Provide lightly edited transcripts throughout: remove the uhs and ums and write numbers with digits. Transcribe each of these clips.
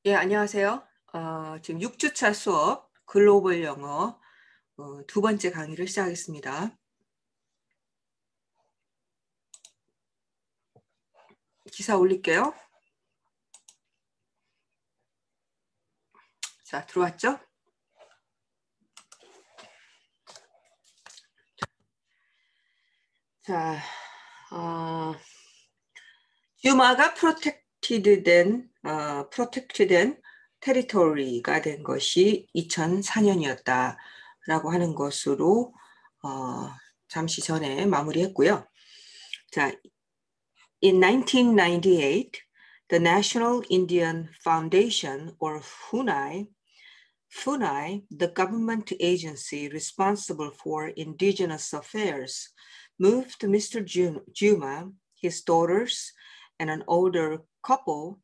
예, 안녕하세요. 지금 6주차 수업 글로벌 영어 두 번째 강의를 시작하겠습니다. 기사 올릴게요. 자, 들어왔죠? 자, 듀마가 protected territory가 된 것이 2004년이었다라고 하는 것으로 잠시 전에 마무리했고요. 자, in 1998, the National Indian Foundation, or FUNAI, the government agency responsible for indigenous affairs, moved Mr. Juma, his daughters, and an older couple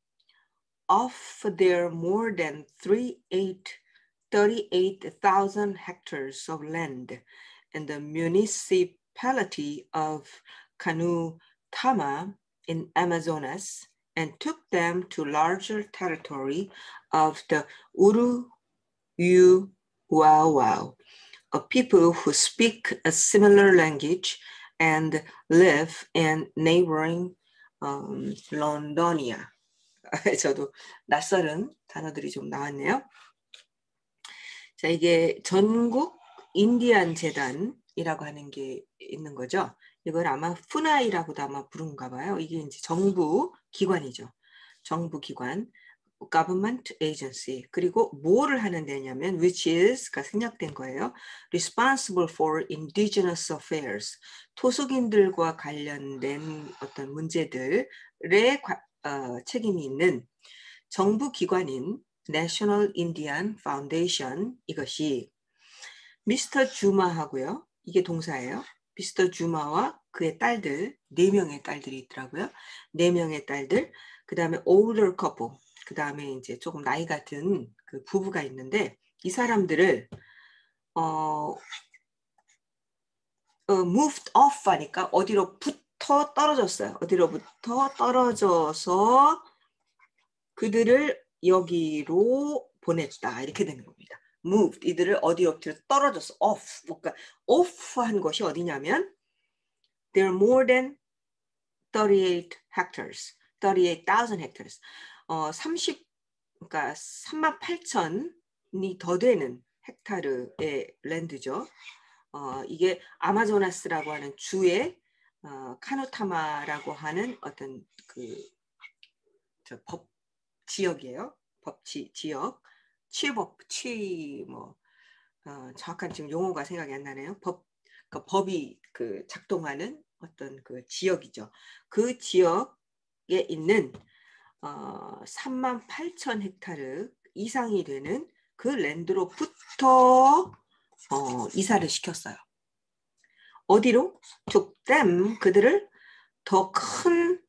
off their more than 38,000 hectares of land in the municipality of Canutama in Amazonas and took them to larger territory of the Uruuauau, a people who speak a similar language and live in neighboring 런던이야. 저도 낯설은 단어들이 좀 나왔네요. 자, 이게 전국 인디안 재단이라고 하는 게 있는 거죠. 이걸 아마 푸나이라고도 아마 부른가 봐요. 이게 이제 정부 기관이죠. 정부 기관, government agency. 그리고 뭐를 하는 데냐면 which is가 생략된 거예요. responsible for indigenous affairs. 토속인들과 관련된 어떤 문제들의 책임이 있는 정부 기관인 National Indian Foundation, 이것이 미스터 주마하고요. 이게 동사예요. 미스터 주마와 그의 딸들, 4명의 딸들이 있더라고요. 4명의 딸들, 그 다음에 older couple, 그 다음에 이제 조금 나이가 든 그 부부가 있는데 이 사람들을 moved off 하니까 어디로부터 떨어졌어요. 어디로부터 떨어져서 그들을 여기로 보냈다. 이렇게 되는 겁니다. moved, 이들을 어디로부터 떨어졌어. off. 그러니까 off 한 것이 어디냐면 there are more than 38 hectares. 38,000 hectares. 그러니까 38,000이 더 되는 헥타르의 랜드죠. 이게 아마조나스라고 하는 주의 카누타마라고 하는 어떤 법 지역이에요. 지역. 정확한 지금 용어가 생각이 안 나네요. 그러니까 법이 작동하는 어떤 그 지역이죠. 그 지역에 있는 38,000 헥타르 이상이 되는 그 랜드로부터 이사를 시켰어요. 어디로? took them, 그들을 더 큰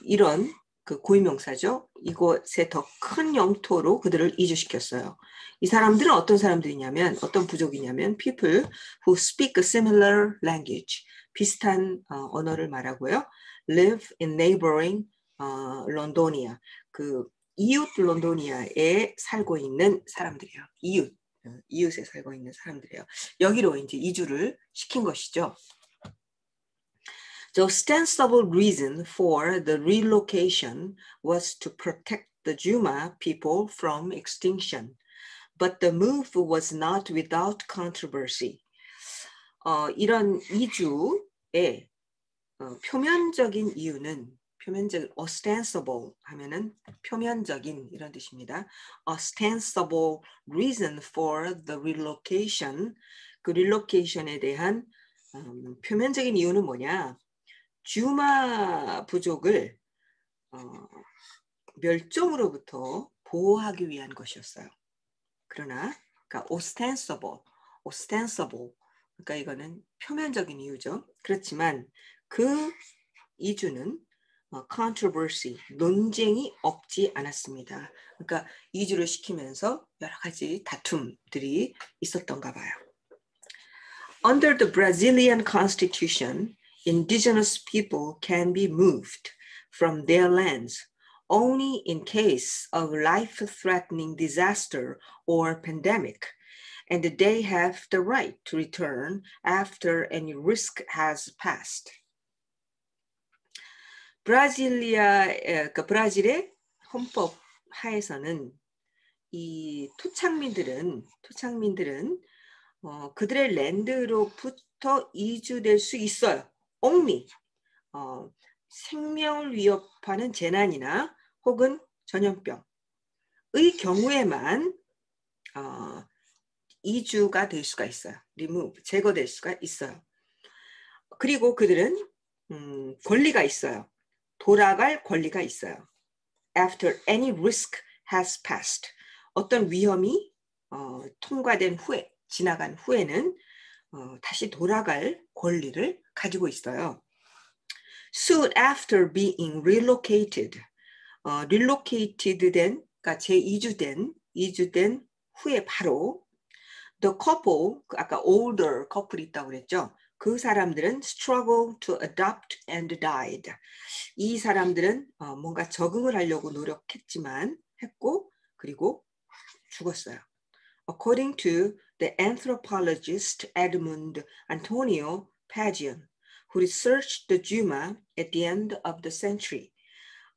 이런 그 고유명사죠. 이곳에 더 큰 영토로 그들을 이주시켰어요. 이 사람들은 어떤 사람들이냐면, 어떤 부족이냐면 people who speak a similar language, 비슷한 언어를 말하고요. live in neighboring 런도니아, 그 이웃 런도니아에 살고 있는 사람들이에요. 이웃에 살고 있는 사람들이에요. 여기로 이제 이주를 시킨 것이죠. The ostensible reason for the relocation was to protect the Juma people from extinction, but the move was not without controversy. 이런 이주의 표면적인 이유는 ostensible 하면은 표면적인 이런 뜻입니다. Ostensible reason for the relocation, 그 relocation에 대한 표면적인 이유는 뭐냐? 주마 부족을 멸종으로부터 보호하기 위한 것이었어요. 그러나 그러니까 ostensible, 그러니까 이거는 표면적인 이유죠. 그렇지만 그 이주는 controversy, 논쟁이 없지 않았습니다. 그러니까 이주를 시키면서 여러 가지 다툼들이 있었던가 봐요. Under the Brazilian Constitution, indigenous people can be moved from their lands only in case of life-threatening disaster or pandemic, and they have the right to return after any risk has passed. 브라질의 헌법 하에서는 이 토착민들은 그들의 랜드로부터 이주될 수 있어요. only 생명을 위협하는 재난이나 혹은 전염병의 경우에만 이주가 될 수가 있어요. remove, 제거될 수가 있어요. 그리고 그들은 권리가 있어요. 돌아갈 권리가 있어요. After any risk has passed. 어떤 위험이 통과된 후에, 지나간 후에는 다시 돌아갈 권리를 가지고 있어요. Soon after being relocated. relocated 된, 그러니까 이주된 후에 바로 the couple, 아까 older 커플이 있다고 그랬죠. 그 사람들은 struggle to adapt and died. 이 사람들은 뭔가 적응을 하려고 노력했지만 했고 그리고 죽었어요. According to the anthropologist Edmund Antonio Pagian, who researched the Juma at the end of the century.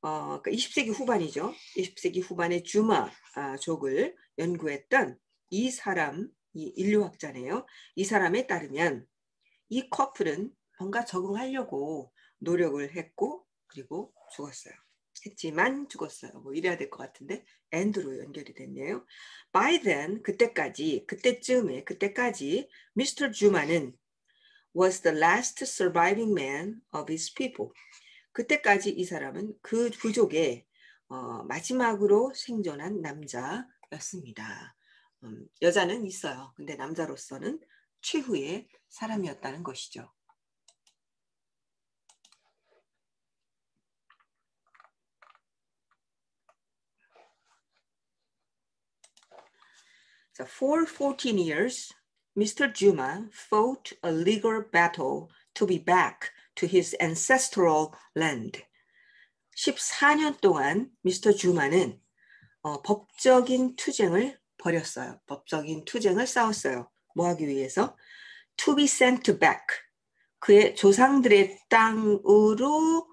그러니까 20세기 후반이죠. 20세기 후반에 주마족을 연구했던 이 사람, 이 인류학자네요. 이 사람에 따르면 이 커플은 뭔가 적응하려고 노력을 했고 그리고 죽었어요. 했지만 죽었어요. 뭐 이래야 될 것 같은데 and로 연결이 됐네요. By then, 그때까지 Mr. Juma는 was the last surviving man of his people. 그때까지 이 사람은 그 부족의 마지막으로 생존한 남자였습니다. 여자는 있어요. 근데 남자로서는 최후의 사람이었다는 것이죠. So for 14 years, Mr. Juma fought a legal battle to be back to his ancestral land. 14년 동안 미스터 주마는 법적인 투쟁을 벌였어요. 법적인 투쟁을 싸웠어요. 뭐 하기 위해서? To be sent back. 그의 조상들의 땅으로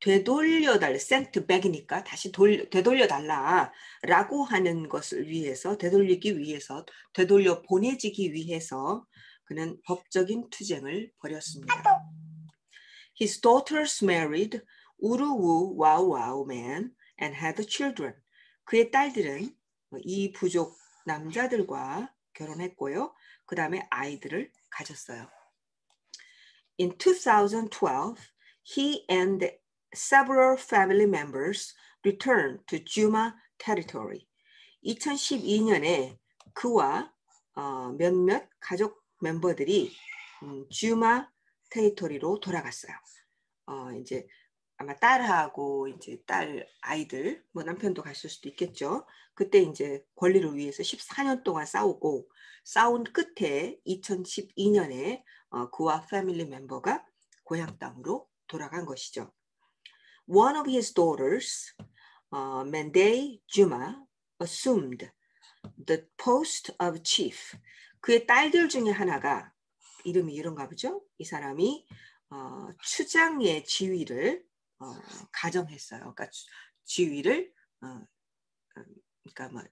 되돌려달라. sent back이니까 다시 되돌려달라라고 하는 것을 위해서, 되돌리기 위해서, 되돌려 보내지기 위해서 그는 법적인 투쟁을 벌였습니다. His daughters married 우루우 와우와우 man and had children. 그의 딸들은 이 부족 남자들과 결혼했고요. 그 다음에 아이들을 가졌어요. In 2012, he and several family members returned to Juma territory. 2012년에 그와 몇몇 가족 멤버들이 주마 테리토리로 돌아갔어요. 이제 아마 딸하고 이제 딸 아이들, 뭐 남편도 갔을 수도 있겠죠. 그때 이제 권리를 위해서 14년 동안 싸우고 싸운 끝에 2012년에 그와 패밀리 멤버가 고향 땅으로 돌아간 것이죠. One of his daughters, Menday Juma, assumed the post of chief. 그의 딸들 중에 하나가 이름이 이런가 보죠. 이 사람이 추장의 지위를 가정했어요. 그러니까 지위를 그러니까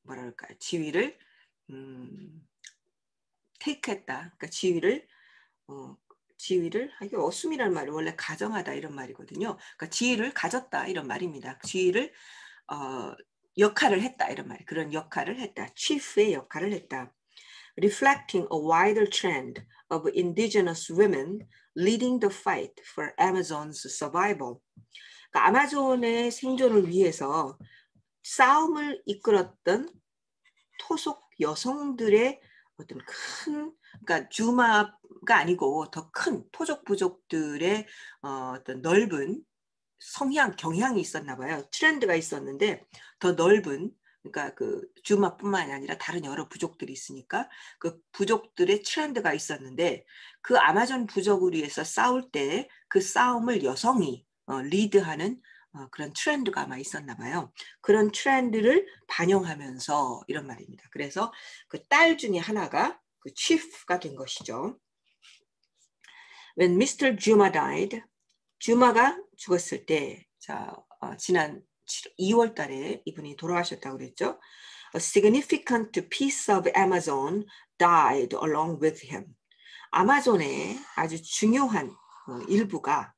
뭐랄까요? 지위를 테이크했다. 그러니까 지위를 이게 어숨이라는 말이 원래 가정하다 이런 말이거든요. 그러니까 지위를 가졌다 이런 말입니다. 지위를 역할을 했다 이런 말. 그런 역할을 했다. chief의 역할을 했다. Reflecting a wider trend of indigenous women leading the fight for Amazon's survival. 그러니까 아마존의 생존을 위해서 싸움을 이끌었던 토속 여성들의 어떤 큰, 그러니까 주마가 아니고 더 큰 토족 부족들의 어떤 넓은 성향, 경향이 있었나 봐요. 트렌드가 있었는데 더 넓은, 그러니까 그 주마뿐만이 아니라 다른 여러 부족들이 있으니까 그 부족들의 트렌드가 있었는데 그 아마존 부족을 위해서 싸울 때 그 싸움을 여성이 리드하는 그런 트렌드가 아마 있었나 봐요. 그런 트렌드를 반영하면서 이런 말입니다. 그래서 그 딸 중에 하나가 그 chief가 된 것이죠. When Mr. Juma died, 주마가 죽었을 때, 자, 지난 2월 달에 이분이 돌아가셨다고 그랬죠. A significant piece of Amazon died along with him. 아마존의 아주 중요한 일부가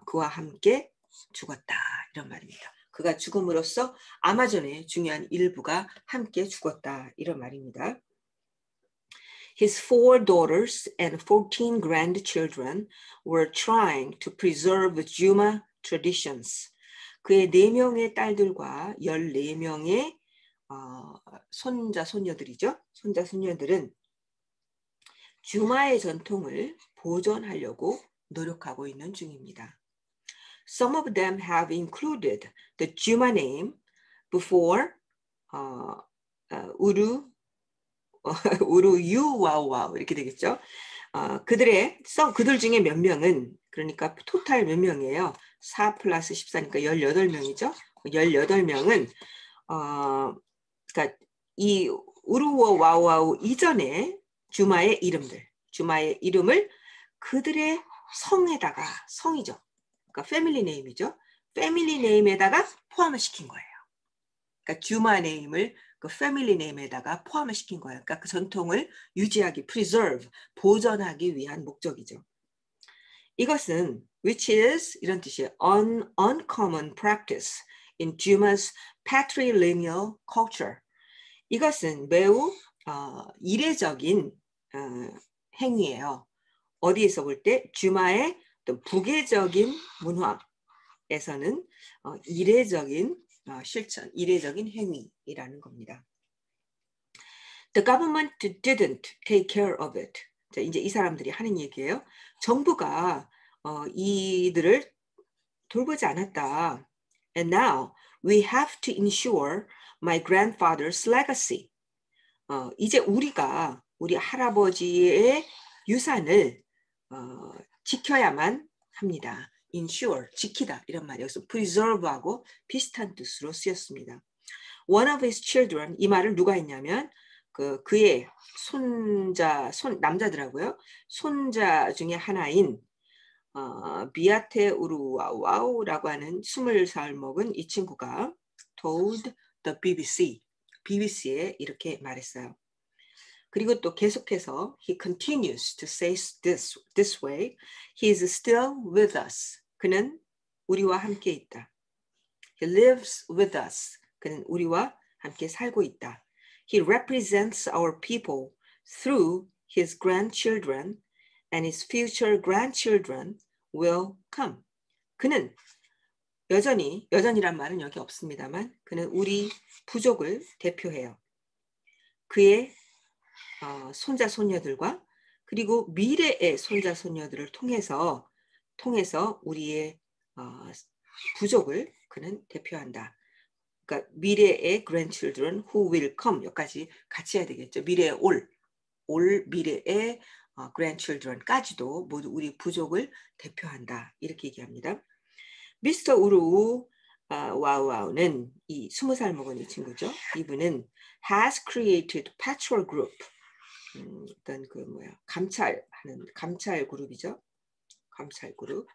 그와 함께 죽었다 이런 말입니다. 그가 죽음으로써 아마존의 중요한 일부가 함께 죽었다 이런 말입니다. His 4 daughters and 14 grandchildren were trying to preserve Juma traditions. 그의 4명의 딸들과 14명의 손자, 손녀들이죠. 손자, 손녀들은 주마의 전통을 보존하려고 노력하고 있는 중입니다. Some of them have included the Juma name before 우루유와우와우 이렇게 되겠죠. 그들 중에 몇 명은 그러니까 토탈 몇 명이에요. 4 플러스 14니까 18명이죠. 18명은 그러니까 이 우루와우와우 이전에 주마의 이름을 그들의 성에다가 성이죠. 그러니까 패밀리 네임이죠. 패밀리 네임에다가 포함을 시킨 거예요. 그러니까 주마 네임을 그 패밀리 네임에다가 포함을 시킨 거예요. 그러니까 그 전통을 유지하기, preserve, 보존하기 위한 목적이죠. 이것은 which is 이런 뜻이에요. uncommon practice in Juma's patrilineal culture. 이것은 매우 이례적인 행위예요. 어디에서 볼 때 주마의 부계적인 문화에서는 이례적인 실천, 이례적인 행위라는 겁니다. The government didn't take care of it. 자, 이제 이 사람들이 하는 얘기예요. 정부가 이들을 돌보지 않았다. And now we have to ensure my grandfather's legacy. 이제 우리가 우리 할아버지의 유산을 지켜야만 합니다. ensure, 지키다 이런 말이어서 preserve하고 비슷한 뜻으로 쓰였습니다. One of his children, 이 말을 누가 했냐면 그의 남자더라고요. 손자 중에 하나인 비아테 우루와우라고 하는 20살 먹은 이 친구가 told the BBC에 이렇게 말했어요. 그리고 또 계속해서 he continues to say this way. He is still with us. 그는 우리와 함께 있다. He lives with us. 그는 우리와 함께 살고 있다. He represents our people through his grandchildren and his future grandchildren will come. 그는 여전이란 말은 여기 없습니다만 그는 우리 부족을 대표해요. 그의 손자 손녀들과 그리고 미래의 손자 손녀들을 통해서 우리의 부족을 그는 대표한다. 그러니까 미래의 grandchildren who will come 여기까지 같이 해야 되겠죠. 미래의 올 미래의 grandchildren까지도 모두 우리 부족을 대표한다. 이렇게 얘기합니다. 미스터 우루 와우와우는 이 20살 먹은 이 친구죠. 이분은 has created patrol group. 어떤 감찰 그룹이죠. 감찰 그룹을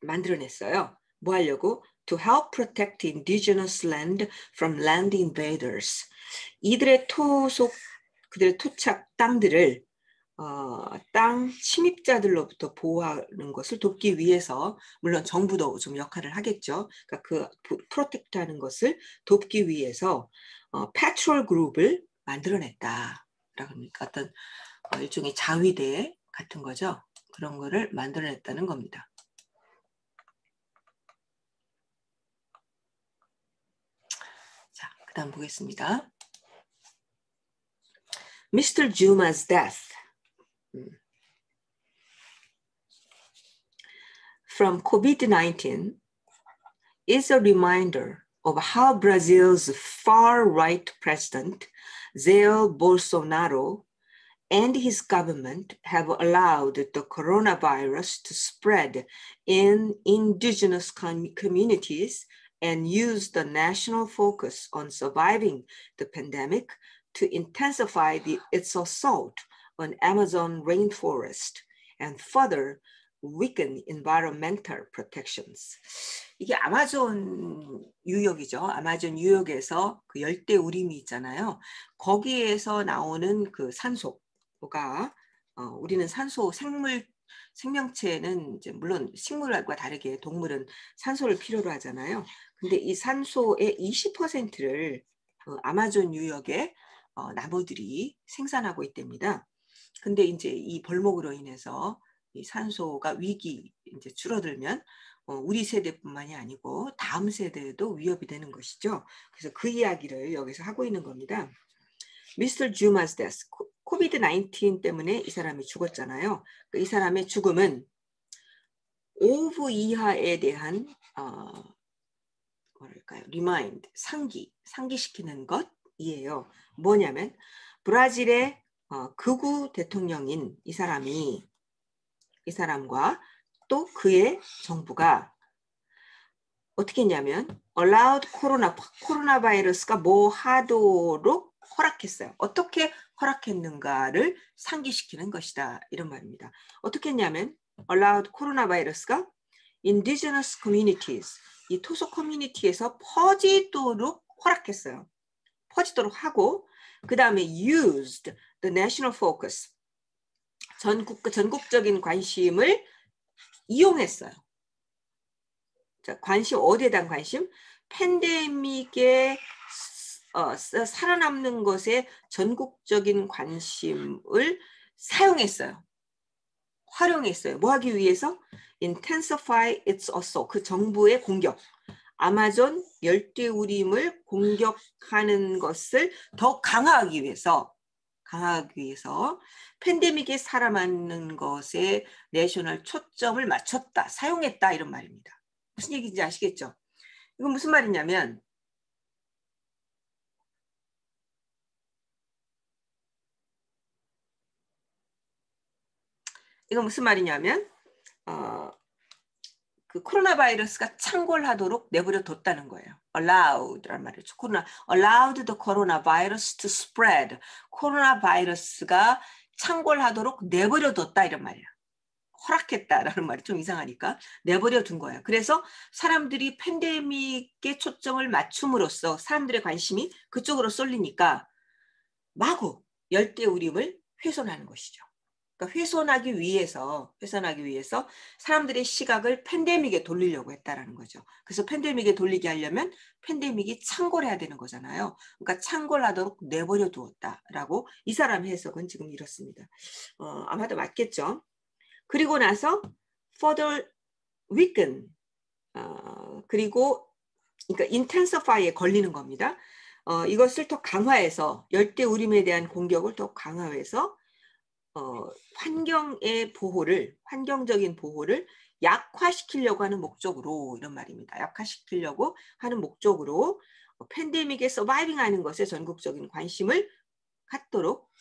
만들어냈어요. 뭐 하려고? To help protect indigenous land from land invaders. 그들의 토착 땅들을 땅 침입자들로부터 보호하는 것을 돕기 위해서 물론 정부도 좀 역할을 하겠죠. 그러니까 그 프로텍트하는 것을 돕기 위해서 패트롤 그룹을 만들어냈다. 그러니까 어떤 일종의 자위대 같은 거죠. 그런 거를 만들어냈다는 겁니다. 자, 그다음 보겠습니다. Mr. Juma's death. From COVID-19 is a reminder of how Brazil's far-right president, Jair Bolsonaro, and his government have allowed the coronavirus to spread in indigenous communities and used the national focus on surviving the pandemic to intensify its assault on Amazon rainforest and further weaken environmental protections. 이게 아마존 유역이죠. 아마존 유역에서 그 열대 우림이 있잖아요. 거기에서 나오는 그 산소가 우리는 산소 생명체는 이제 물론 식물과 다르게 동물은 산소를 필요로 하잖아요. 근데 이 산소의 20%를 아마존 유역의 나무들이 생산하고 있답니다. 근데 이제 이 벌목으로 인해서 이 산소가 위기 이제 줄어들면 우리 세대뿐만이 아니고 다음 세대에도 위협이 되는 것이죠. 그래서 그 이야기를 여기서 하고 있는 겁니다. Mr. Juma's death, 코비드-19 때문에 이 사람이 죽었잖아요. 이 사람의 죽음은 오후 이하에 대한 뭐랄까요? 리마인드, 상기시키는 것이에요. 뭐냐면 브라질의 극우 대통령인 이 사람과 또 그의 정부가 어떻게 했냐면 allowed 코로나 바이러스가 뭐 하도록 허락했어요. 어떻게 허락했는가를 상기시키는 것이다. 이런 말입니다. 어떻게 했냐면 allowed 코로나 바이러스가 indigenous communities, 이 토속 커뮤니티에서 퍼지도록 허락했어요. 퍼지도록 하고 그 다음에 used the national focus, 전국적인 관심을 이용했어요. 자, 관심 어디에 대한 관심? 팬데믹에 살아남는 것에 전국적인 관심을 사용했어요. 활용했어요. 뭐 하기 위해서? intensify its assault, 그 정부의 공격. 아마존 열대우림을 공격하는 것을 더 강화하기 위해서 팬데믹에 살아남는 것에 내셔널 초점을 맞췄다, 사용했다 이런 말입니다. 무슨 얘기인지 아시겠죠? 이건 무슨 말이냐면 그 코로나 바이러스가 창궐하도록 내버려 뒀다는 거예요. allowed란 말이죠. allowed the coronavirus to spread. 코로나 바이러스가 창궐하도록 내버려 뒀다 이런 말이야. 허락했다라는 말이 좀 이상하니까 내버려 둔 거예요. 그래서 사람들이 팬데믹에 초점을 맞춤으로써 사람들의 관심이 그쪽으로 쏠리니까 마구 열대우림을 훼손하는 것이죠. 그러니까 훼손하기 위해서 사람들의 시각을 팬데믹에 돌리려고 했다라는 거죠. 그래서 팬데믹에 돌리게 하려면 팬데믹이 창궐해야 되는 거잖아요. 그러니까 창궐하도록 내버려 두었다라고 이 사람의 해석은 지금 이렇습니다. 아마도 맞겠죠. 그리고 나서 further weaken, 그리고 그러니까 intensify에 걸리는 겁니다. 이것을 더 강화해서 열대우림에 대한 공격을 더 강화해서 환경적인 보호를 약화시키려고 하는 목적으로 이런 말입니다. 약화시키려고 하는 목적으로 팬데믹에 서바이빙하는 것에 전국적인 관심을 갖도록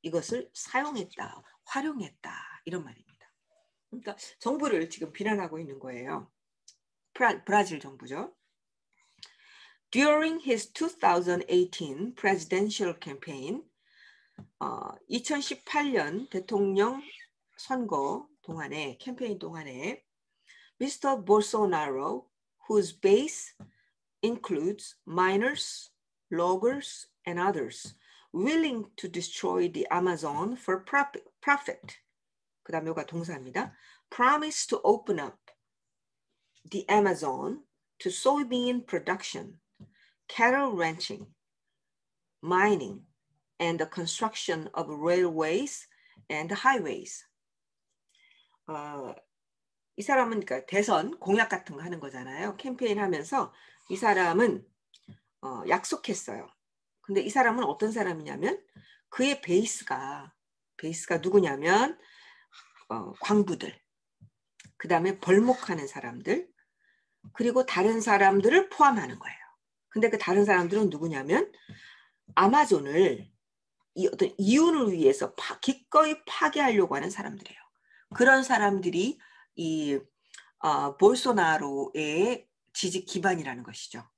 이것을 사용했다, 활용했다 이런 말입니다. 그러니까 정부를 지금 비난하고 있는 거예요. 브라질 정부죠. During his 2018 presidential campaign, 2018년 대통령 선거 동안에 캠페인 동안에 Mr. Bolsonaro, whose base includes miners, loggers, and others, willing to destroy the Amazon for profit. 그 다음에 이거가 동사입니다. Promise to open up the Amazon to soybean production, cattle ranching, mining, and the construction of railways and highways. 이 사람은 그러니까 대선 공약 같은 거 하는 거잖아요. 캠페인 하면서 이 사람은 약속했어요. 근데 이 사람은 어떤 사람이냐면 그의 베이스가 누구냐면 광부들, 그 다음에 벌목하는 사람들, 그리고 다른 사람들을 포함하는 거예요. 근데 그 다른 사람들은 누구냐면 아마존을 어떤 이윤을 위해서 기꺼이 파괴하려고 하는 사람들이에요. 그런 사람들이 이 볼소나로의 지지 기반이라는 것이죠.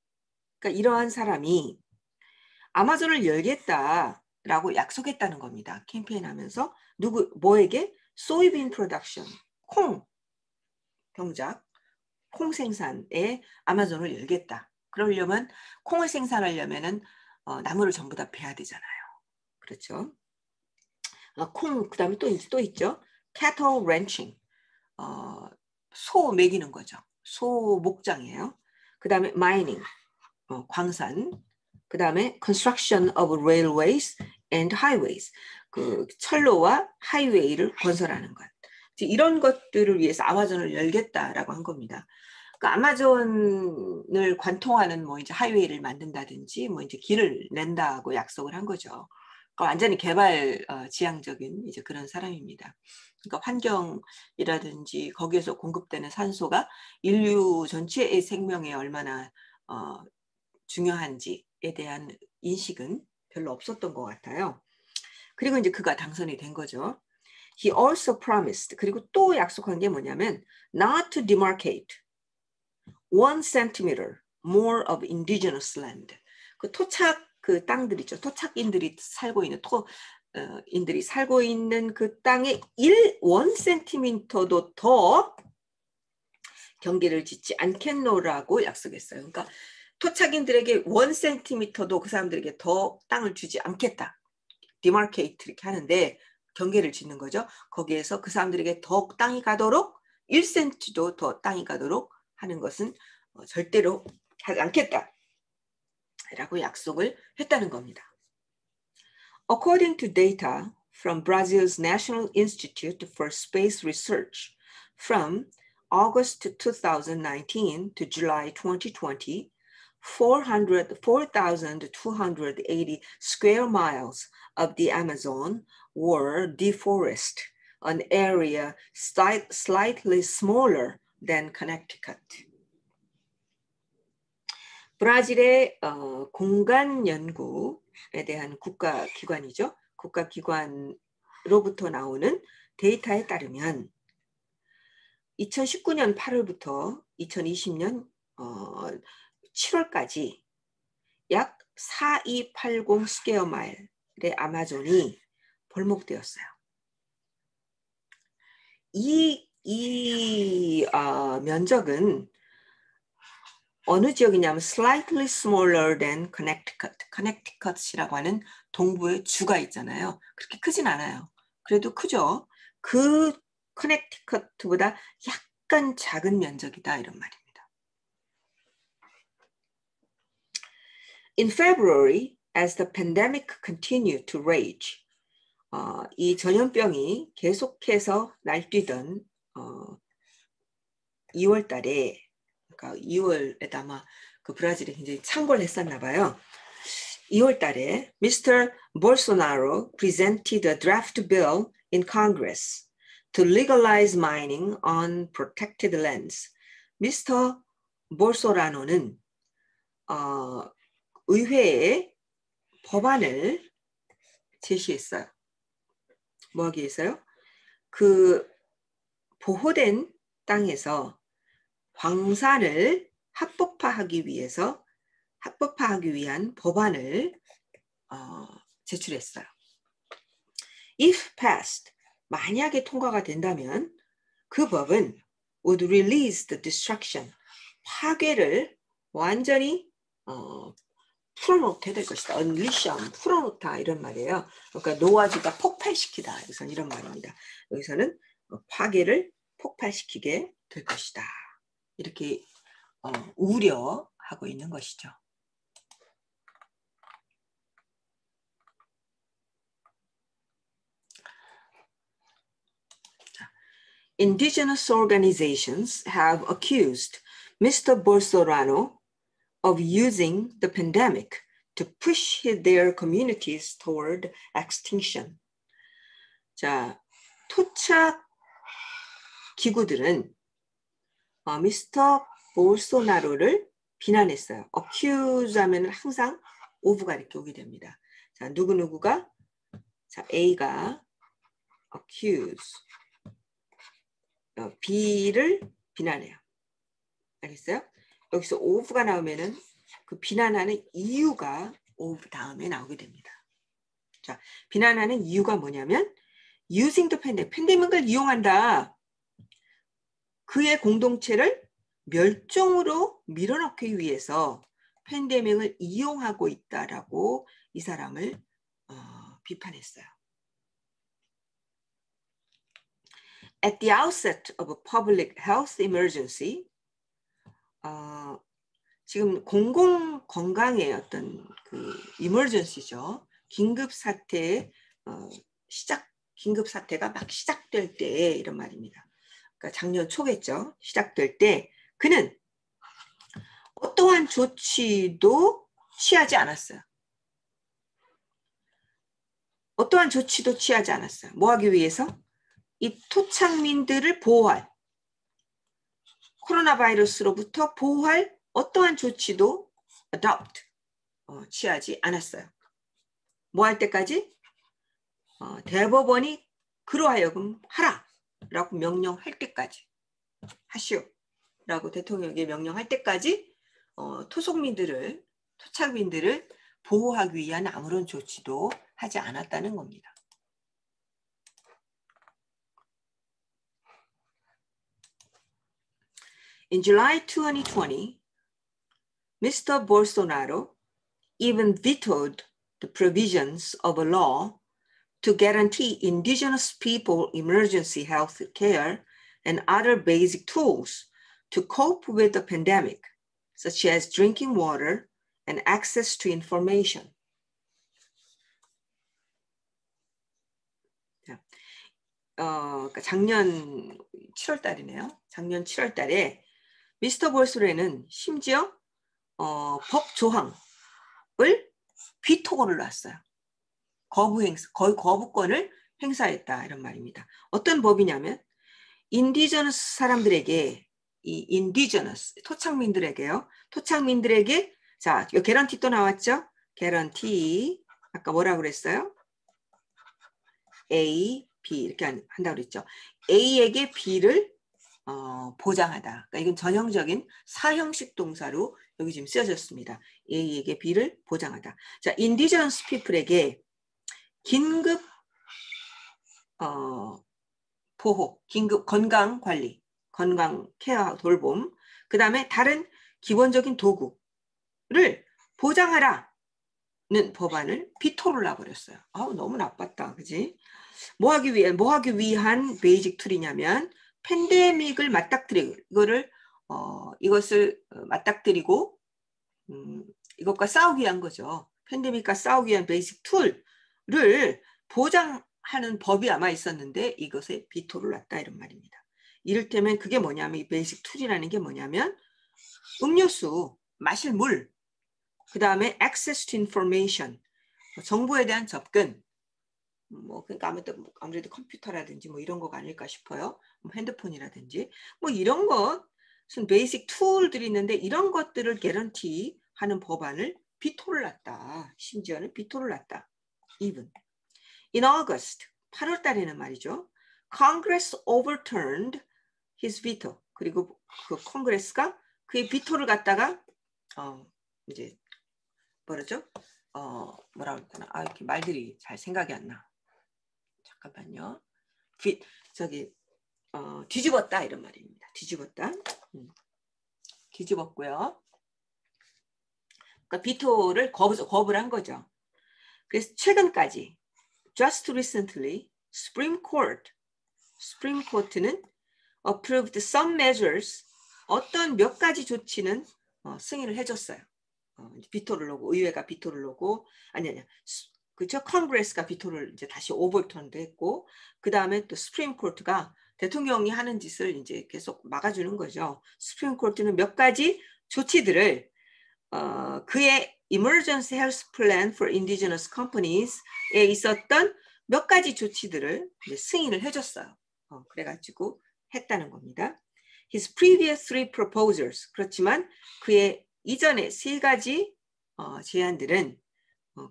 그러니까 이러한 사람이 아마존을 열겠다라고 약속했다는 겁니다. 캠페인하면서 뭐에게? 소이빈 프로덕션, 콩 병작, 콩 생산에 아마존을 열겠다. 그러려면 콩을 생산하려면은 나무를 전부 다 베야 되잖아요. 그렇죠? 그다음에 또 있죠. cattle ranching, 소 먹이는 거죠. 소 목장이에요. 그다음에 mining, 광산. 그다음에 construction of railways and highways, 그 철로와 하이웨이를 건설하는 것. 이런 것들을 위해서 아마존을 열겠다라고 한 겁니다. 그러니까 아마존을 관통하는 뭐 이제 하이웨이를 만든다든지 뭐 이제 길을 낸다고 약속을 한 거죠. 그러니까 완전히 개발 지향적인 이제 그런 사람입니다. 그러니까 환경이라든지 거기에서 공급되는 산소가 인류 전체의 생명에 얼마나 중요한지에 대한 인식은 별로 없었던 것 같아요. 그리고 이제 그가 당선이 된 거죠. He also promised, 그리고 또 약속한 게 뭐냐면 not to demarcate 1 centimeter more of indigenous land. 그 토착 그 땅들 있죠. 토착인들이 살고 있는 인들이 살고 있는 그 땅에 1cm도 더 경계를 짓지 않겠노라고 약속했어요. 그러니까 토착인들에게 1cm도 그 사람들에게 더 땅을 주지 않겠다. 디마케이트 이렇게 하는데 경계를 짓는 거죠. 거기에서 그 사람들에게 더 땅이 가도록 1cm도 더 땅이 가도록 하는 것은 절대로 하지 않겠다. 라고 약속을 했다는 겁니다. According to data from Brazil's National Institute for Space Research from August 2019 to July 2020, 4,280 square miles of the Amazon were deforested, an area slightly smaller than Connecticut. 브라질의 공간 연구에 대한 국가기관이죠. 국가기관으로부터 나오는 데이터에 따르면 2019년 8월부터 2020년 7월까지 약 4280 스퀘어 마일의 아마존이 벌목되었어요. 이 면적은 어느 지역이냐면 slightly smaller than Connecticut. Connecticut이라고 하는 동부의 주가 있잖아요. 그렇게 크진 않아요. 그래도 크죠. 그 Connecticut보다 약간 작은 면적이다 이런 말입니다. In February, as the pandemic continued to rage, 이 전염병이 계속해서 날뛰던 2월 달에, 그러니까 2월에 아마 그 브라질이 굉장히 창궐 했었나 봐요. 2월 달에 Mr. Bolsonaro presented a draft bill in Congress to legalize mining on protected lands. Mr. Bolsonaro는 의회에 법안을 제시했어요. 뭐 하기 위해서요? 그 보호된 땅에서 광산을 합법화하기 위한 법안을 제출했어요. If passed, 만약에 통과가 된다면 그 법은 would release the destruction, 파괴를 완전히 풀어놓게 될 것이다. unleash, 풀어놓다 이런 말이에요. 그러니까 놓아주다, 폭발시키다. 여기서는 이런 말입니다. 여기서는 파괴를 폭발시키게 될 것이다. 이렇게 우려하고 있는 것이죠. Indigenous organizations have accused Mr. Bolsonaro of using the pandemic to push their communities toward extinction. 자, 토착 기구들은 미스터 볼소나로를 비난했어요. accuse 하면 항상 of가 이렇게 오게 됩니다. 자, 누구누구가 자, A가 accuse B를 비난해요. 알겠어요? 여기서 of가 나오면은 그 비난하는 이유가 of 다음에 나오게 됩니다. 자, 비난하는 이유가 뭐냐면 using the pandemic, 팬데믹을 이용한다. 그의 공동체를 멸종으로 밀어넣기 위해서 팬데믹을 이용하고 있다라고 이 사람을 비판했어요. At the outset of a public health emergency, 지금 공공 건강의 어떤 그 emergency죠. 긴급 사태 긴급 사태가 막 시작될 때 이런 말입니다. 그러니까 작년 초겠죠. 시작될 때 그는 어떠한 조치도 취하지 않았어요. 어떠한 조치도 취하지 않았어요. 뭐 하기 위해서? 이 토착민들을 보호할, 코로나 바이러스로부터 보호할 어떠한 조치도 adopt, 취하지 않았어요. 뭐 할 때까지? 대법원이 그러하여금 하라 라고 명령할 때까지 하시오 라고 대통령에게 명령할 때까지 토착민들을 보호하기 위한 아무런 조치도 하지 않았다는 겁니다. In July 2020, Mr. Bolsonaro even vetoed the provisions of a law to guarantee indigenous people emergency health care and other basic tools to cope with the pandemic, such as drinking water and access to information. 그러니까 작년 7월 달이네요. 작년 7월 달에 미스터 볼소나로는 심지어 법 조항을 비토를 놨어요. 거부권을 행사했다 이런 말입니다. 어떤 법이냐면 인디저너스 사람들에게 이 인디저너스 토착민들에게요. 토착민들에게 자, 이 개런티 또 나왔죠? 개런티 아까 뭐라 그랬어요? A, B 이렇게 한다고 그랬죠. A에게 B를 보장하다. 그러니까 이건 전형적인 사형식 동사로 여기 지금 쓰여졌습니다. A에게 B를 보장하다. 자, 인디저너스 피플에게 긴급 보호, 긴급 건강 관리, 건강 케어 돌봄, 그 다음에 다른 기본적인 도구를 보장하라는 법안을 비토를 놔버렸어요. 너무 나빴다, 그지? 뭐 하기 위한 베이직 툴이냐면 팬데믹을 이것을 맞닥뜨리고 이것과 싸우기 위한 거죠. 팬데믹과 싸우기 위한 베이직 툴을 보장하는 법이 아마 있었는데 이것에 비토를 놨다 이런 말입니다. 이를테면 그게 뭐냐면 이 베이직 툴이라는 게 뭐냐면 음료수, 마실 물, 그 다음에 access to information, 정보에 대한 접근, 그러니까 아무래도 컴퓨터라든지 이런 거가 아닐까 싶어요. 핸드폰이라든지 이런 것은 베이직 툴들이 있는데 이런 것들을 개런티 하는 법안을 비토를 놨다. 심지어는 비토를 놨다. even. In August, 8월 달에는 말이죠. Congress overturned his veto. 그리고 그 콩그레스가 그의 비토를 갖다가 이제 뭐라죠? 뭐라 그럴까나? 이렇게 말들이 잘 생각이 안 나. 잠깐만요. 뒤집었다 이런 말입니다. 뒤집었다. 뒤집었고요. 그러니까 비토를 거부를 한 거죠. 그래서 최근까지 just recently Supreme Court는 approved some measures 어떤 몇 가지 조치는 승인을 해줬어요. 비토를 놓고 의회가 비토를 놓고 그렇죠? 컨그레스가 비토를 이제 다시 오버턴도 했고 그 다음에 또 스프림 코트가 대통령이 하는 짓을 이제 계속 막아주는 거죠. 스프림 코트는 몇 가지 조치들을 그의 Emergency Health Plan for Indigenous Companies에 있었던 몇 가지 조치들을 이제 승인을 해줬어요. 그래가지고 했다는 겁니다. His previous 3 proposals 그렇지만 그의 이전에 3가지 제안들은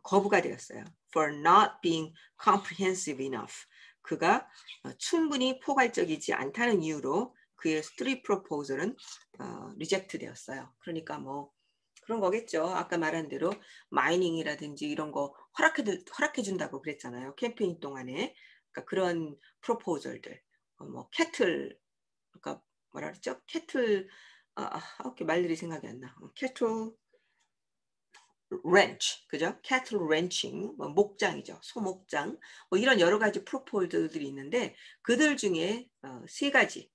거부가 되었어요. for not being comprehensive enough. 그가 충분히 포괄적이지 않다는 이유로 그의 street proposal은 리젝트 되었어요. 그러니까 뭐 그런 거겠죠. 아까 말한 대로 마이닝이라든지 이런 거 허락해 준다고 그랬잖아요. 캠페인 동안에. 그러니까 그런 프로포절들, 뭐 캐틀, 그러니까 뭐라 그랬죠? 캐틀, 이렇게 말들이 생각이 안 나. 캐틀 렌치, 그죠? 캐틀 렌칭, 뭐 목장이죠. 소목장, 뭐 이런 여러 가지 프로포절들이 있는데 그들 중에 세 가지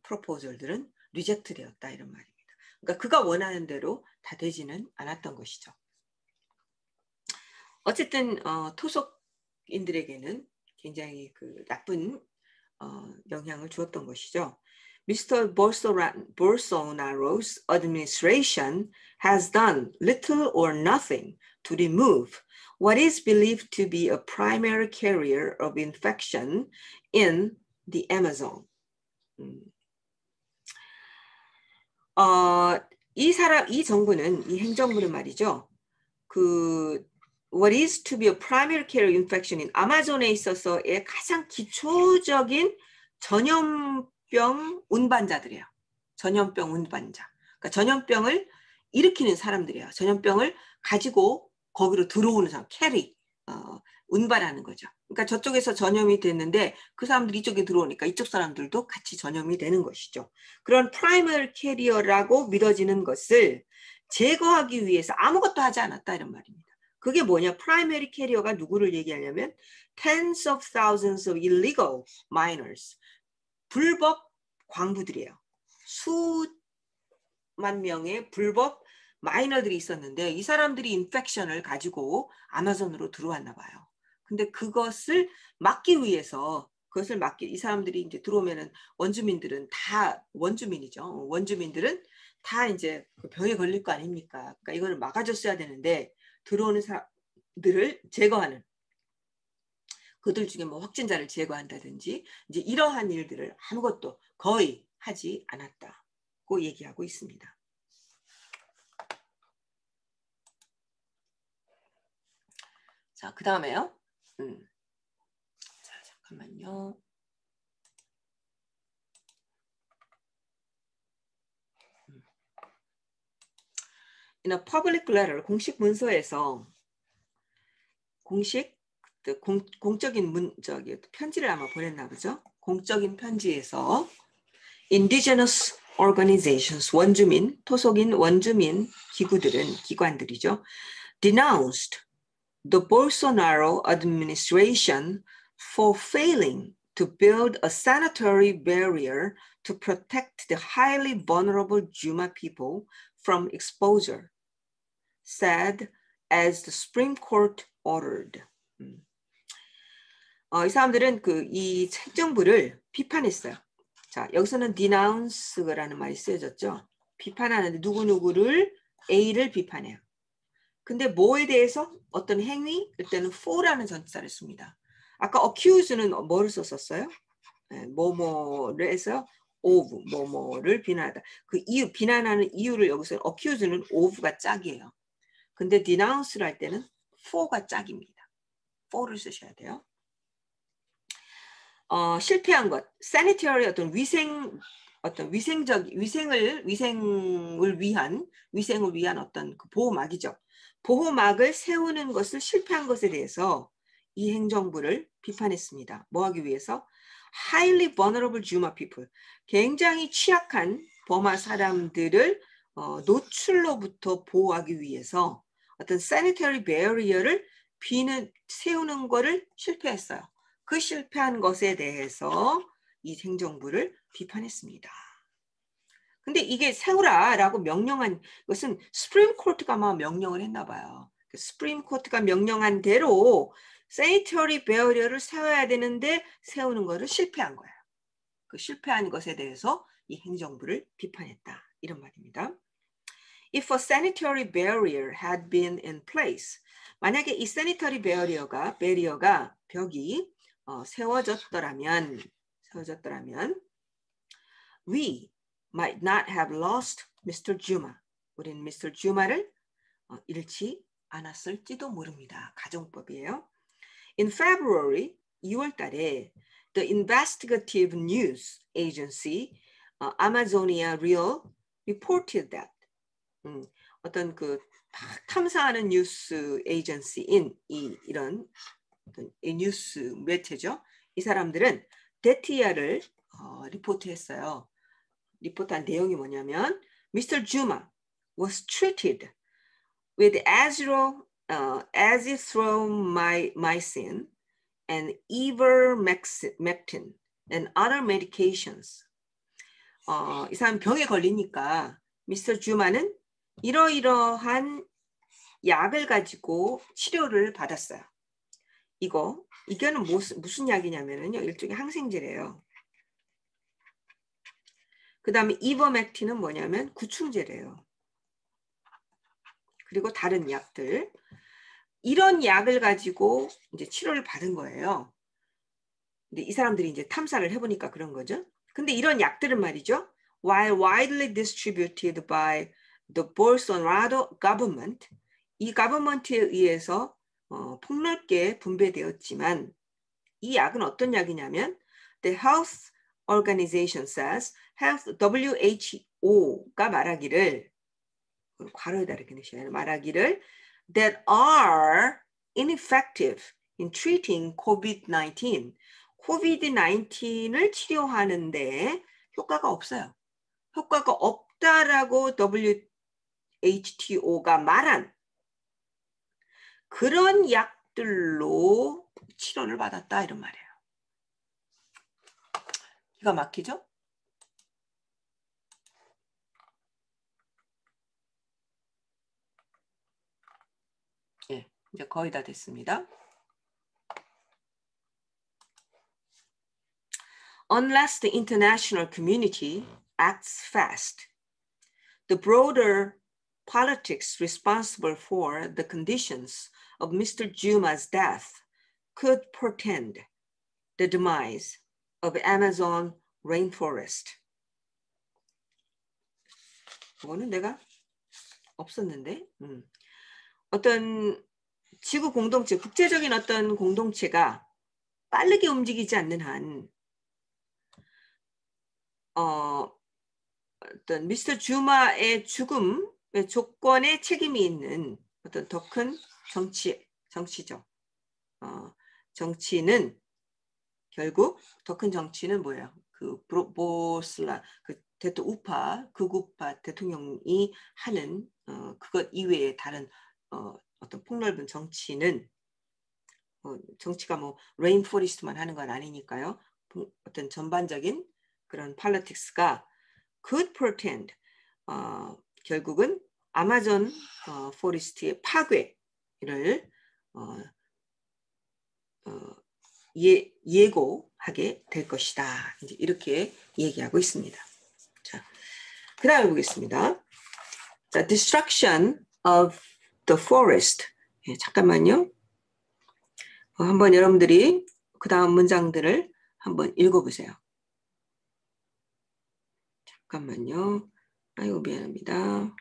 프로포절들은 리젝트 되었다 이런 말입니다. 그러니까 그가 원하는 대로 다 되지는 않았던 것이죠. 어쨌든 토속인들에게는 굉장히 그 나쁜 영향을 주었던 것이죠. Mr. Bolsonaro's administration has done little or nothing to remove what is believed to be a primary carrier of infection in the Amazon. 이 정부는, 이 행정부는 말이죠. What is to be a primary carrier infection in 아마존에 있어서의 가장 기초적인 전염병 운반자들이에요. 전염병 운반자. 그러니까 전염병을 일으키는 사람들이에요. 전염병을 가지고 거기로 들어오는 사람, 캐리, 운반하는 거죠. 그러니까 저쪽에서 전염이 됐는데 그 사람들이 이쪽에 들어오니까 이쪽 사람들도 같이 전염이 되는 것이죠. 그런 프라이머리 캐리어라고 믿어지는 것을 제거하기 위해서 아무것도 하지 않았다 이런 말입니다. 그게 뭐냐? 프라이머리 캐리어가 누구를 얘기하냐면 tens of thousands of illegal miners, 불법 광부들이에요. 수만 명의 불법 마이너들이 있었는데 이 사람들이 인펙션을 가지고 아마존으로 들어왔나 봐요. 근데 그것을 막기 위해서 이 사람들이 이제 들어오면은 원주민들은 다 원주민이죠. 원주민들은 다 이제 병에 걸릴 거 아닙니까? 그러니까 이거를 막아줬어야 되는데 들어오는 사람들을 제거하는, 그들 중에 뭐 확진자를 제거한다든지 이제 이러한 일들을 아무것도 거의 하지 않았다고 얘기하고 있습니다. 자, 그 다음에요. 자, 잠깐만요. In a public letter, 공식 문서에서 공적인 편지를 아마 보냈나 보죠. 공적인 편지에서 indigenous organizations, 원주민, 토속인 원주민 기관들이죠. denounced the Bolsonaro administration for failing to build a sanitary barrier to protect the highly vulnerable Juma people from exposure, said as the Supreme Court ordered. 이 사람들은 이 행정부를 비판했어요. 자, 여기서는 denounce라는 말이 쓰여졌죠. 비판하는데 누구누구를 A를 비판해요. 근데 뭐에 대해서 어떤 행위, 그때는 for라는 전치사를 씁니다. 아까 accuse는 뭐를 썼었어요? 뭐뭐를 해서 of, 뭐뭐를 비난하다. 그 이유, 비난하는 이유를 여기서 accuse는 of가 짝이에요. 근데 denounce를 할 때는 for가 짝입니다. for를 쓰셔야 돼요. 실패한 것, sanitary 위생을 위한 어떤 그 보호막이죠. 보호막을 세우는 것을 실패한 것에 대해서 이 행정부를 비판했습니다. 뭐 하기 위해서? Highly vulnerable Juma people, 굉장히 취약한 버마 사람들을 노출로부터 보호하기 위해서 어떤 sanitary barrier를 세우는 거를 실패했어요. 그 실패한 것에 대해서 이 행정부를 비판했습니다. 근데 이게 세우라라고 명령한 것은 스프림 코트가 아마 명령을 했나 봐요. 스프림 코트가 명령한 대로 세니터리 베어리어를 세워야 되는데 세우는 것을 실패한 거예요. 그 실패한 것에 대해서 이 행정부를 비판했다. 이런 말입니다. If a sanitary barrier had been in place, 만약에 이 sanitary barrier가 벽이 세워졌더라면 we might not have lost Mr. Juma. 우리는 Mr. Juma를 잃지 않았을지도 모릅니다. 가정법이에요. In February, 6월 달에 the investigative news agency Amazonia Real reported that 어떤 그 탐사하는 뉴스 에이전시인 이런 이 뉴스 매체죠. 이 사람들은 데티아를 리포트했어요. 리포트한 내용이 뭐냐면 Mr. Juma was treated with azithromycin and ivermectin and other medications. 이 사람 병에 걸리니까 미스터 주마는 이러이러한 약을 가지고 치료를 받았어요. 이거는 무슨 약이냐면요. 일종의 항생제래요. 그 다음에 이버맥틴은 뭐냐면 구충제래요. 그리고 다른 약들. 이런 약을 가지고 이제 치료를 받은 거예요. 근데 이 사람들이 이제 탐사를 해보니까 그런 거죠. 근데 이런 약들은 말이죠. While widely distributed by the Bolsonaro government, 이 government에 의해서 폭넓게 분배되었지만 이 약은 어떤 약이냐면 The Health Organization says, WHO가 말하기를 괄호에다 이렇게 넣으셔야 말하기를 that are ineffective in treating COVID-19. COVID-19을 치료하는데 효과가 없어요. 효과가 없다라고 WHO가 말한 그런 약들로 치료를 받았다 이런 말이에요. 기가 막히죠? 예, 이제 거의 다 됐습니다. Unless the international community acts fast, the broader politics responsible for the conditions of Mr. Juma's death could portend the demise of Amazon rainforest. 이거는 내가 없었는데 어떤 지구 공동체, 국제적인 어떤 공동체가 빠르게 움직이지 않는 한 어떤 미스터 주마의 죽음의 조건에 책임이 있는 어떤 더 큰 정치죠. 정치는 결국 더 큰 정치는 뭐예요? 그 보슬라 그 우파 극우파 대통령이 하는 그것 이외에 다른 어떤 폭넓은 정치는 정치가 뭐 레인포레스트만 하는 건 아니니까요. 어떤 전반적인 그런 politics가 could portend 결국은 아마존 포레스트의 파괴를 예고하게 될 것이다. 이제 이렇게 얘기하고 있습니다. 자, 그다음에 보겠습니다. 자, destruction of the forest. 예, 잠깐만요. 한번 여러분들이 그 다음 문장들을 한번 읽어보세요. 잠깐만요. 아이고 미안합니다.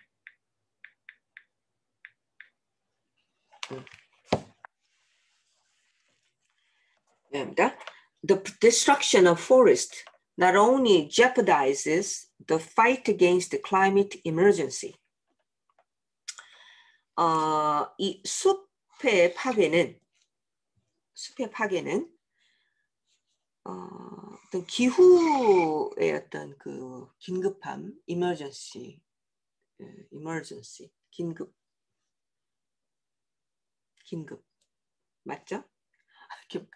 미안합니다. The destruction of forest not only jeopardizes the fight against the climate emergency. 이 숲의 파괴는 어떤 기후의 어떤 그 긴급함, emergency, 긴급 맞죠?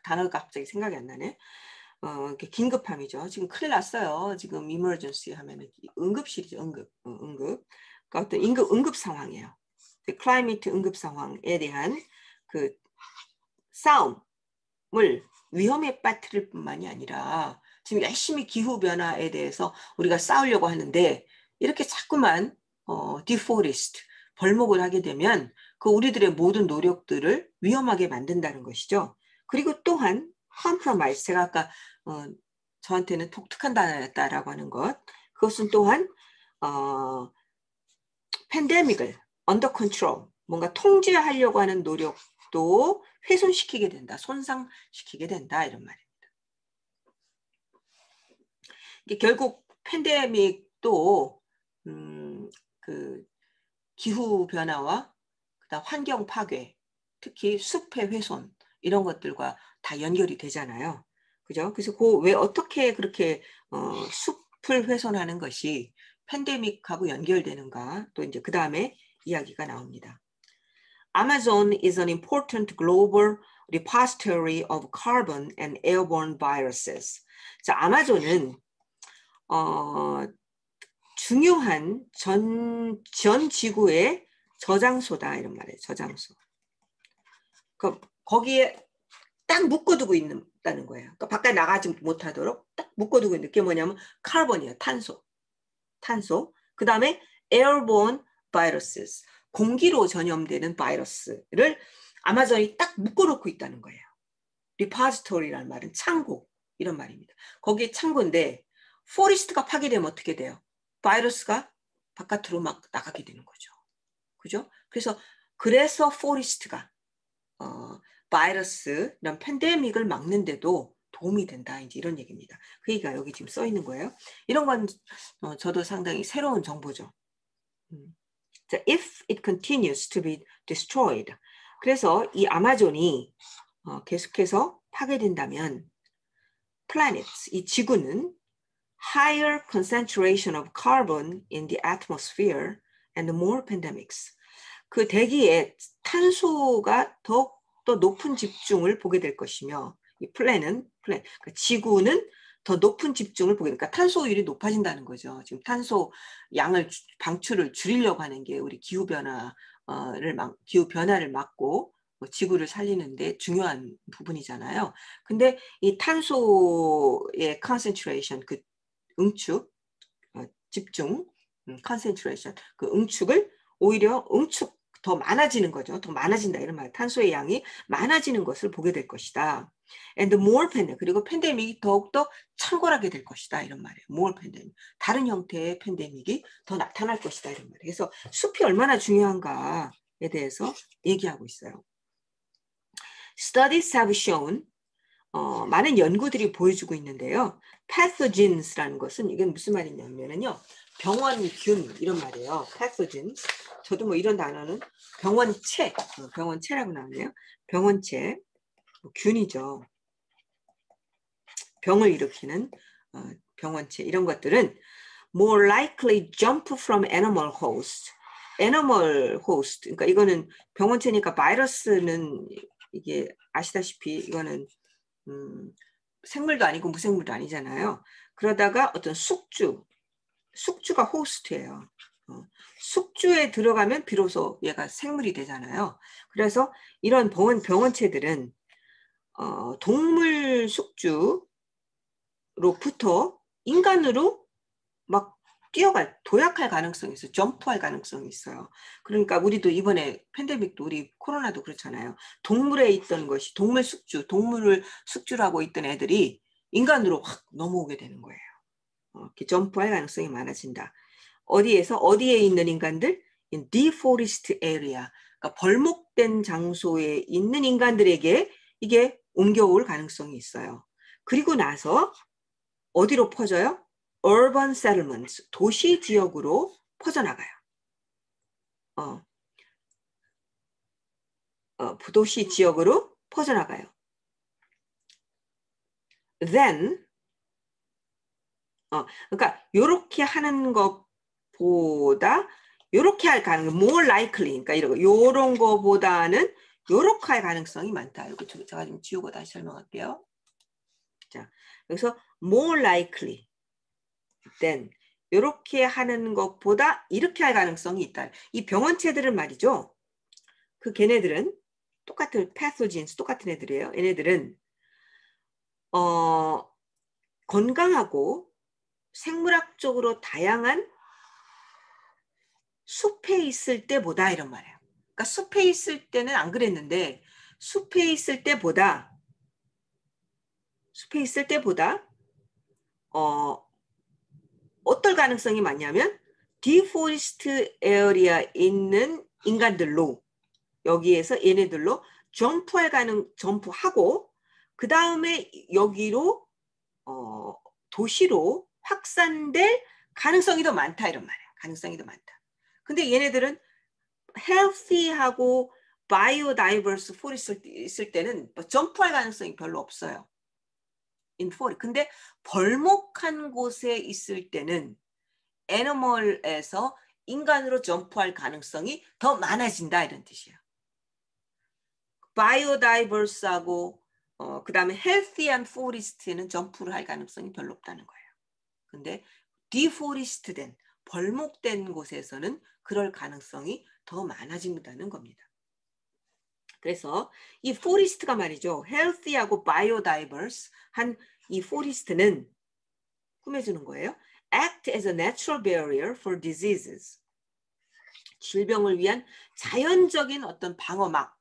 단어가 갑자기 생각이 안 나네. 긴급함이죠. 지금 큰일 났어요. 지금 emergency 하면은 응급실이죠. 응급. 그러니까 어떤 응급 상황이에요. 클라이미트 응급 상황에 대한 그 싸움을 위험에 빠뜨릴 뿐만이 아니라 지금 열심히 기후 변화에 대해서 우리가 싸우려고 하는데 이렇게 자꾸만 deforest 벌목을 하게 되면 그 우리들의 모든 노력들을 위험하게 만든다는 것이죠. 그리고 또한 compromise, 제가 아까 저한테는 독특한 단어였다라고 하는 것, 그것은 또한 팬데믹을 under control, 뭔가 통제하려고 하는 노력도 훼손시키게 된다, 손상시키게 된다 이런 말입니다. 이게 결국 팬데믹도 그 기후 변화와 그다음 환경 파괴, 특히 숲의 훼손 이런 것들과 다 연결이 되잖아요. 그죠? 그래서 왜 어떻게 그렇게 숲을 훼손하는 것이 팬데믹하고 연결되는가 또 이제 그 다음에 이야기가 나옵니다. Amazon is an important global repository of carbon and airborne viruses. 자, 아마존은 중요한 전 지구의 저장소다 이런 말이에요. 저장소. 거기에 딱 묶어두고 있다는 거예요. 그러니까 바깥에 나가지 못하도록 딱 묶어두고 있는 게 뭐냐면 카본이에요. 탄소. 그 다음에 airborne viruses. 공기로 전염되는 바이러스를 아마존이 딱 묶어놓고 있다는 거예요. repository라는 말은 창고 이런 말입니다. 거기에 창고인데 포레스트가 파괴되면 어떻게 돼요? 바이러스가 바깥으로 막 나가게 되는 거죠. 그죠? 그래서 포레스트가 바이러스, 이런 팬데믹을 막는데도 도움이 된다. 이제 이런 얘기입니다. 그 얘기가 여기 지금 써 있는 거예요. 이런 건 저도 상당히 새로운 정보죠. 자, if it continues to be destroyed. 그래서 이 아마존이 계속해서 파괴된다면 planets, 이 지구는 higher concentration of carbon in the atmosphere and more pandemics. 그 대기에 탄소가 더욱더 높은 집중을 보게 될 것이며 이 그러니까 지구는 더 높은 집중을 보게 되니까 탄소율이 높아진다는 거죠. 지금 탄소 방출을 줄이려고 하는 게 우리 기후 변화를 막고 지구를 살리는데 중요한 부분이잖아요. 근데 이 탄소의 concentration, 그 응축, 집중, concentration, 그 응축을 오히려 더 많아지는 거죠. 더 많아진다 이런 말. 탄소의 양이 많아지는 것을 보게 될 것이다. And more pandemic. 그리고 팬데믹이 더욱더 창궐하게 될 것이다 이런 말이에요. More pandemic. 다른 형태의 팬데믹이 더 나타날 것이다 이런 말이에요. 그래서 숲이 얼마나 중요한가에 대해서 얘기하고 있어요. Studies have shown 많은 연구들이 보여주고 있는데요. pathogens,라는 것은 이건 무슨 말이냐면요. 병원균 이런 말이에요. pathogens. 저도 뭐 이런 단어는 병원체라고 나오네요. 병원체, 균이죠. 병을 일으키는 병원체 이런 것들은 more likely jump from animal host. animal host. 그러니까 이거는 병원체니까 바이러스는 이게 아시다시피 이거는 생물도 아니고 무생물도 아니잖아요. 그러다가 어떤 숙주가 호스트예요. 숙주에 들어가면 비로소 얘가 생물이 되잖아요. 그래서 이런 병원체들은 동물 숙주로부터 인간으로 막 도약할 가능성이 있어요. 점프할 가능성이 있어요. 그러니까 우리도 이번에 팬데믹도 우리 코로나도 그렇잖아요. 동물에 있던 것이 동물을 숙주라고 있던 애들이 인간으로 확 넘어오게 되는 거예요. 이렇게 점프할 가능성이 많아진다. 어디에 있는 인간들? In deforested area. 그러니까 벌목된 장소에 있는 인간들에게 이게 옮겨올 가능성이 있어요. 그리고 나서 어디로 퍼져요? urban settlements, 도시 지역으로 퍼져나가요. 도시 지역으로 퍼져나가요. Then, 그러니까 이렇게 하는 것보다 이렇게 할 가능성, more likely, 그러니까 이런 거보다는 이렇게 할 가능성이 많다. 이거 제가 좀 지우고 다시 설명할게요. 자, 여기서 more likely. then 이렇게 하는 것보다 이렇게 할 가능성이 있다. 이 병원체들은 말이죠. 걔네들은 똑같은 pathogens, 똑같은 애들이에요. 얘네들은 건강하고 생물학적으로 다양한 숲에 있을 때보다 이런 말이에요. 그러니까 숲에 있을 때는 안 그랬는데 숲에 있을 때보다 어떨 가능성이 많냐면 디포레스트 에어리아 있는 인간들로 여기에서 얘네들로 점프하고 그 다음에 여기로 도시로 확산될 가능성이 더 많다 이런 말이에요. 가능성이 더 많다. 근데 얘네들은 healthy하고 biodiverse forest 있을 때는 점프할 가능성이 별로 없어요. in forest. 근데 벌목한 곳에 있을 때는 애니멀에서 인간으로 점프할 가능성이 더 많아진다 이런 뜻이에요. biodiverse하고 그 다음에 healthy한 forest는 점프를 할 가능성이 별로 없다는 거예요. 근데 deforest된 벌목된 곳에서는 그럴 가능성이 더 많아진다는 겁니다. 그래서 이 forest가 말이죠. healthy하고 biodiverse 한 이 forest는 꾸며주는 거예요. act as a natural barrier for diseases. 질병을 위한 자연적인 어떤 방어막으로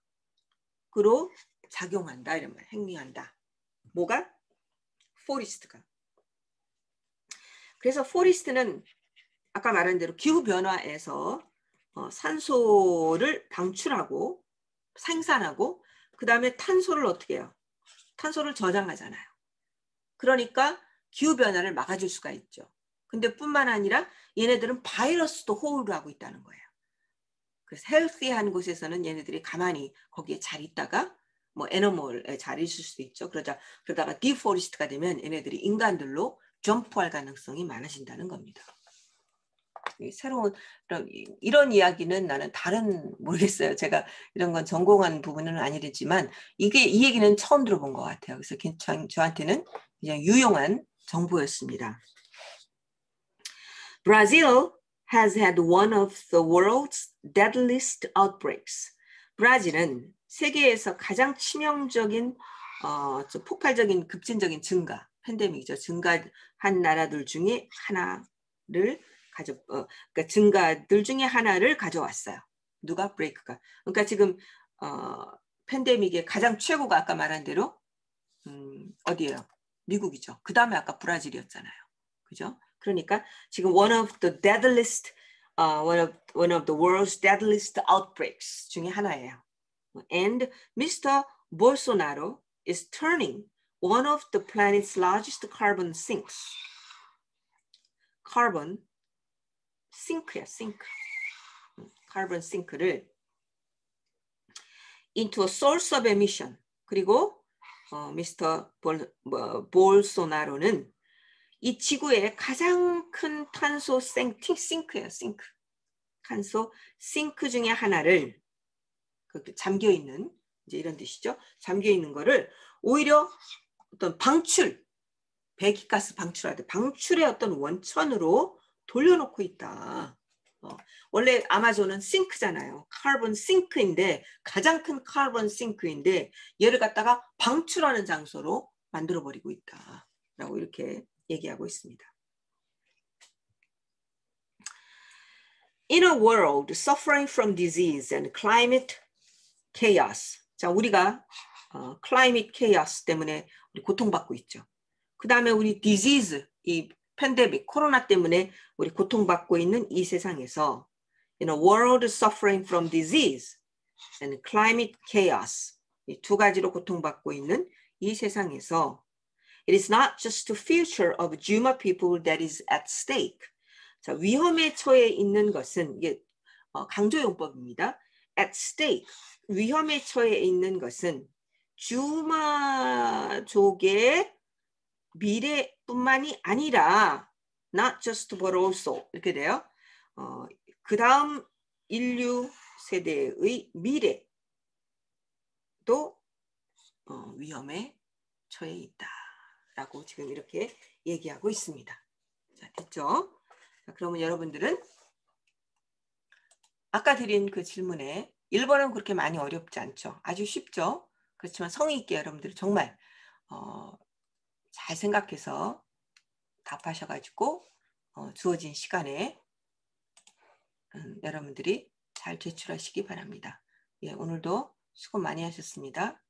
작용한다 이런 말, 행위한다. 뭐가? forest가. 그래서 forest는 아까 말한 대로 기후 변화에서 산소를 방출하고 생산하고 그 다음에 탄소를 어떻게 해요? 탄소를 저장하잖아요. 그러니까 기후 변화를 막아줄 수가 있죠. 근데 뿐만 아니라 얘네들은 바이러스도 호흡을 하고 있다는 거예요. 그래서 헬시한 곳에서는 얘네들이 가만히 거기에 잘 있다가 뭐 애니멀에 잘 있을 수도 있죠. 그러다가 디포리스트가 되면 얘네들이 인간들로 점프할 가능성이 많아진다는 겁니다. 새로운 이런 이야기는 나는 모르겠어요. 제가 이런 건 전공한 부분은 아니랬지만 이 얘기는 처음 들어본 것 같아요. 그래서 저한테는 그냥 유용한 정보였습니다. Brazil has had one of the world's deadliest outbreaks. 브라질은 세계에서 가장 치명적인 폭발적인 급진적인 증가, 팬데믹이죠. 증가한 나라들 중에 하나를 그러니까 증가들 중에 하나를 가져왔어요. 누가? 브레이크가. 그러니까 지금 팬데믹의 가장 최고가 아까 말한 대로 어디예요? 미국이죠. 그 다음에 아까 브라질이었잖아요. 그죠? 그러니까 지금 one of the world's deadliest outbreaks 중에 하나예요. And Mr. Bolsonaro is turning one of the planet's largest carbon sinks. carbon sink야, sink. carbon sink를 into a source of emission. 그리고 미스터 볼소나로는 이 지구의 가장 큰 탄소 싱크예요. 탄소 싱크 중에 하나를 잠겨 있는 이제 이런 뜻이죠. 잠겨 있는 거를 오히려 어떤 배기가스 방출의 어떤 원천으로 돌려놓고 있다. 원래 아마존은 싱크잖아요. 카본 싱크인데 가장 큰 카본 싱크인데 얘를 갖다가 방출하는 장소로 만들어버리고 있다라고 이렇게 얘기하고 있습니다. In a world suffering from disease and climate chaos. 자, 우리가 climate chaos 때문에 우리 고통받고 있죠. 그 다음에 우리 disease, 이 팬데믹, 코로나 때문에 우리 고통받고 있는 이 세상에서 in a world suffering from disease and climate chaos, 이 두 가지로 고통받고 있는 이 세상에서 it is not just the future of Juma people that is at stake. 자, 위험에 처해 있는 것은 이게 강조용법입니다. at stake, 위험에 처해 있는 것은 주마족의 미래뿐만이 아니라 not just but also 이렇게 돼요. 그 다음 인류 세대의 미래도 위험에 처해 있다라고 지금 이렇게 얘기하고 있습니다. 자, 됐죠? 자, 그러면 여러분들은 아까 드린 그 질문에 1번은 그렇게 많이 어렵지 않죠. 아주 쉽죠. 그렇지만 성의 있게 여러분들이 정말 잘 생각해서 답하셔가지고 주어진 시간에 여러분들이 잘 제출하시기 바랍니다. 예, 오늘도 수고 많이 하셨습니다.